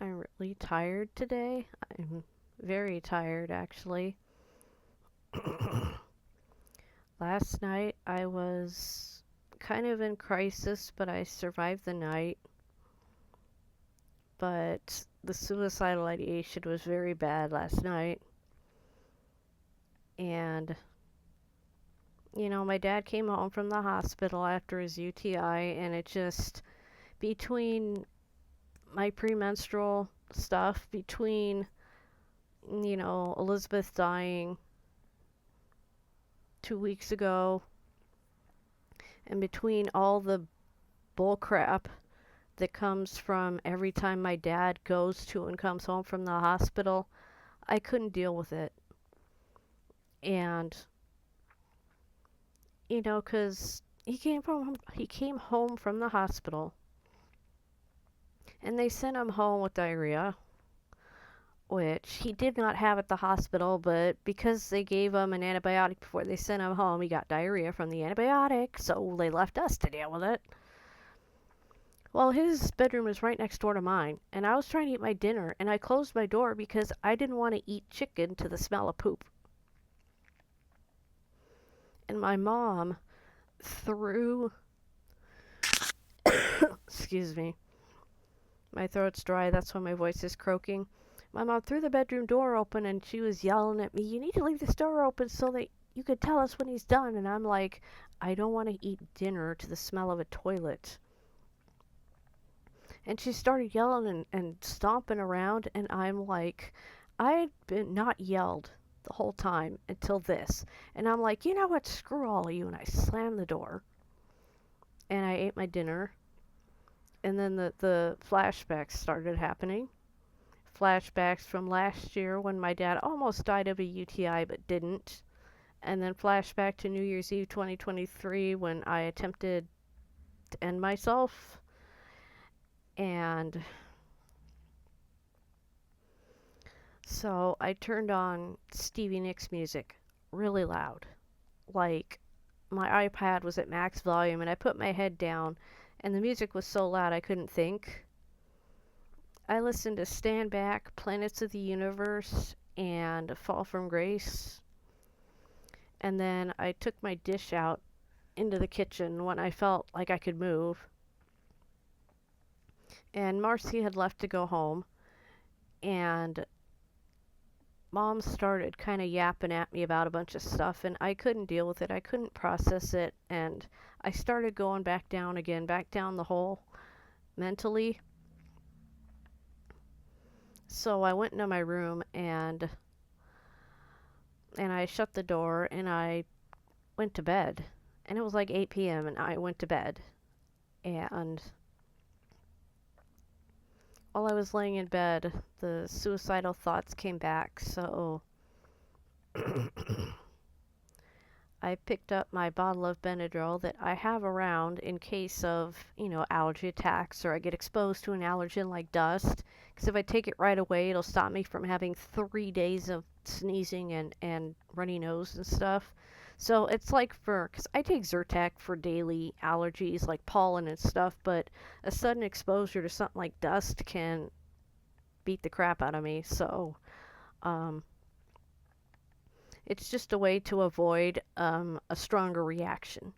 I'm really tired today. I'm very tired, actually. Last night I was kind of in crisis, but I survived the night. But the suicidal ideation was very bad last night. And, my dad came home from the hospital after his UTI, and it just, between my premenstrual stuff, between, Elizabeth dying 2 weeks ago, and between all the bull crap that comes from every time my dad goes to and comes home from the hospital, I couldn't deal with it. And, 'cause he came home from the hospital and they sent him home with diarrhea, which he did not have at the hospital, but because they gave him an antibiotic before they sent him home, he got diarrhea from the antibiotic, so they left us to deal with it. Well, his bedroom was right next door to mine, and I was trying to eat my dinner, and I closed my door because I didn't want to eat chicken to the smell of poop. And my mom threw, excuse me, my throat's dry, that's why my voice is croaking. My mom threw the bedroom door open and she was yelling at me, "You need to leave this door open so that you could tell us when he's done." And I'm like, I don't want to eat dinner to the smell of a toilet. And she started yelling and stomping around, and I'm like, I had been not yelled the whole time until this. And I'm like, you know what, screw all of you. And I slammed the door. And I ate my dinner. And then the flashbacks started happening. Flashbacks from last year when my dad almost died of a UTI but didn't. And then flashback to New Year's Eve 2023 when I attempted to end myself. And so I turned on Stevie Nicks music really loud. Like my iPad was at max volume and I put my head down and the music was so loud I couldn't think. I listened to Stand Back, Planets of the Universe, and Fall from Grace. And then I took my dish out into the kitchen when I felt like I could move. And Marcy had left to go home. And Mom started kind of yapping at me about a bunch of stuff. And I couldn't deal with it. I couldn't process it. And I started going back down again, back down the hole mentally. So I went into my room and I shut the door and I went to bed. And it was like 8 p.m. and I went to bed. And while I was laying in bed, the suicidal thoughts came back. So I picked up my bottle of Benadryl that I have around in case of, allergy attacks or I get exposed to an allergen like dust. Because if I take it right away, it'll stop me from having 3 days of sneezing and runny nose and stuff. So it's like because I take Zyrtec for daily allergies like pollen and stuff, but a sudden exposure to something like dust can beat the crap out of me. So it's just a way to avoid a stronger reaction.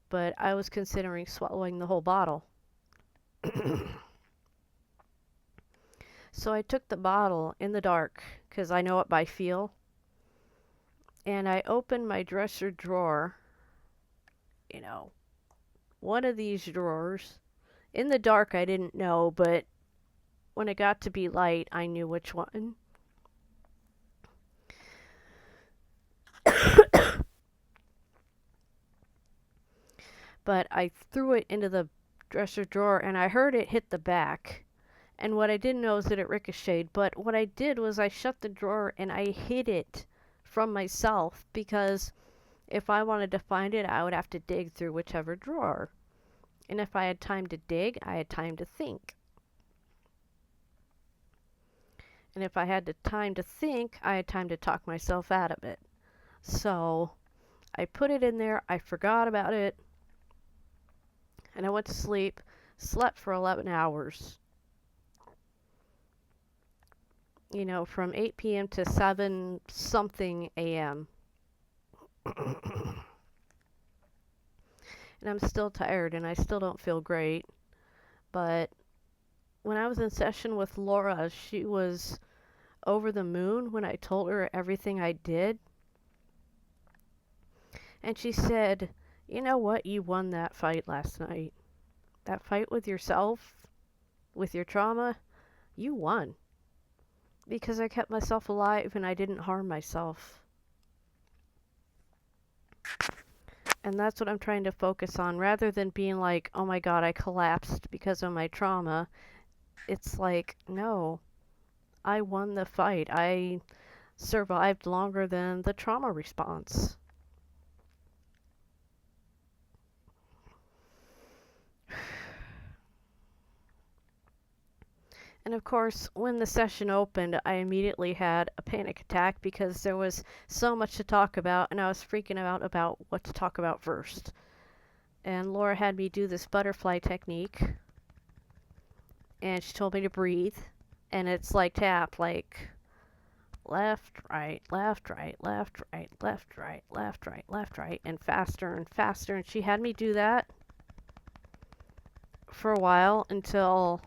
But I was considering swallowing the whole bottle. So I took the bottle in the dark, because I know it by feel, and I opened my dresser drawer, one of these drawers. In the dark I didn't know, but when it got to be light, I knew which one. But I threw it into the dresser drawer, and I heard it hit the back. And what I didn't know is that it ricocheted. But what I did was I shut the drawer and I hid it from myself, because if I wanted to find it, I would have to dig through whichever drawer. And if I had time to dig, I had time to think. And if I had the time to think, I had time to talk myself out of it. So I put it in there, I forgot about it, and I went to sleep. slept for 11 hours, you know, from 8 p.m. to 7 something a.m. And I'm still tired and I still don't feel great. But when I was in session with Laura, she was over the moon when I told her everything I did. And she said, "You know what? You won that fight last night. That fight with yourself, with your trauma, you won. Because I kept myself alive and I didn't harm myself." And that's what I'm trying to focus on. Rather than being like, oh my God, I collapsed because of my trauma. It's like, no, I won the fight. I survived longer than the trauma response. And of course, when the session opened, I immediately had a panic attack because there was so much to talk about, and I was freaking out about what to talk about first. And Laura had me do this butterfly technique, and she told me to breathe, and it's like tap, like left, right, left, right, left, right, left, right, left, right, left, right, and faster and faster. And she had me do that for a while until,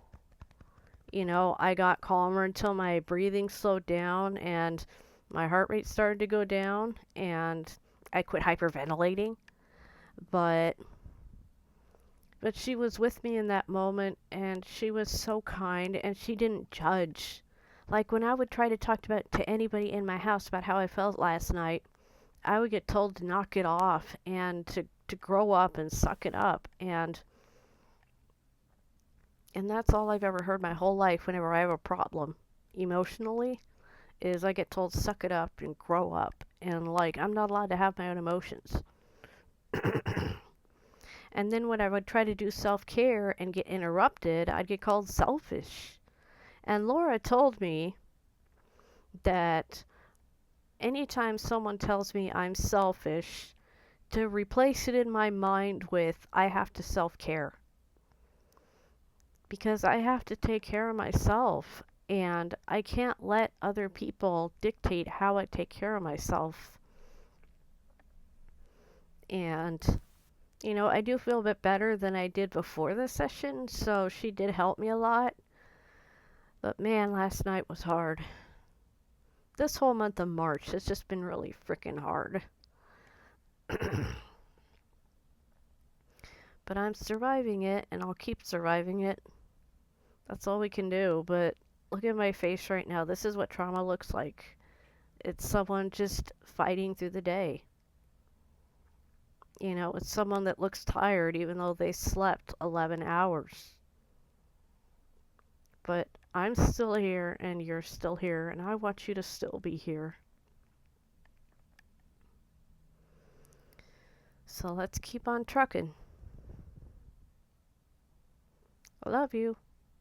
you know, I got calmer, until my breathing slowed down and my heart rate started to go down and I quit hyperventilating. But she was with me in that moment and she was so kind and she didn't judge. Like when I would try to talk about to anybody in my house about how I felt last night, I would get told to knock it off and to grow up and suck it up. And that's all I've ever heard my whole life whenever I have a problem emotionally, is I get told suck it up and grow up. And like, I'm not allowed to have my own emotions. And then when I would try to do self-care and get interrupted, I'd get called selfish. And Laura told me that anytime someone tells me I'm selfish, to replace it in my mind with I have to self-care. Because I have to take care of myself and I can't let other people dictate how I take care of myself. And, you know, I do feel a bit better than I did before the session, so she did help me a lot. But man, last night was hard. This whole month of March has just been really freaking hard. But I'm surviving it, and I'll keep surviving it. That's all we can do. But look at my face right now. This is what trauma looks like. It's someone just fighting through the day. You know, it's someone that looks tired even though they slept 11 hours. But I'm still here and you're still here, and I want you to still be here. So let's keep on trucking. I love you.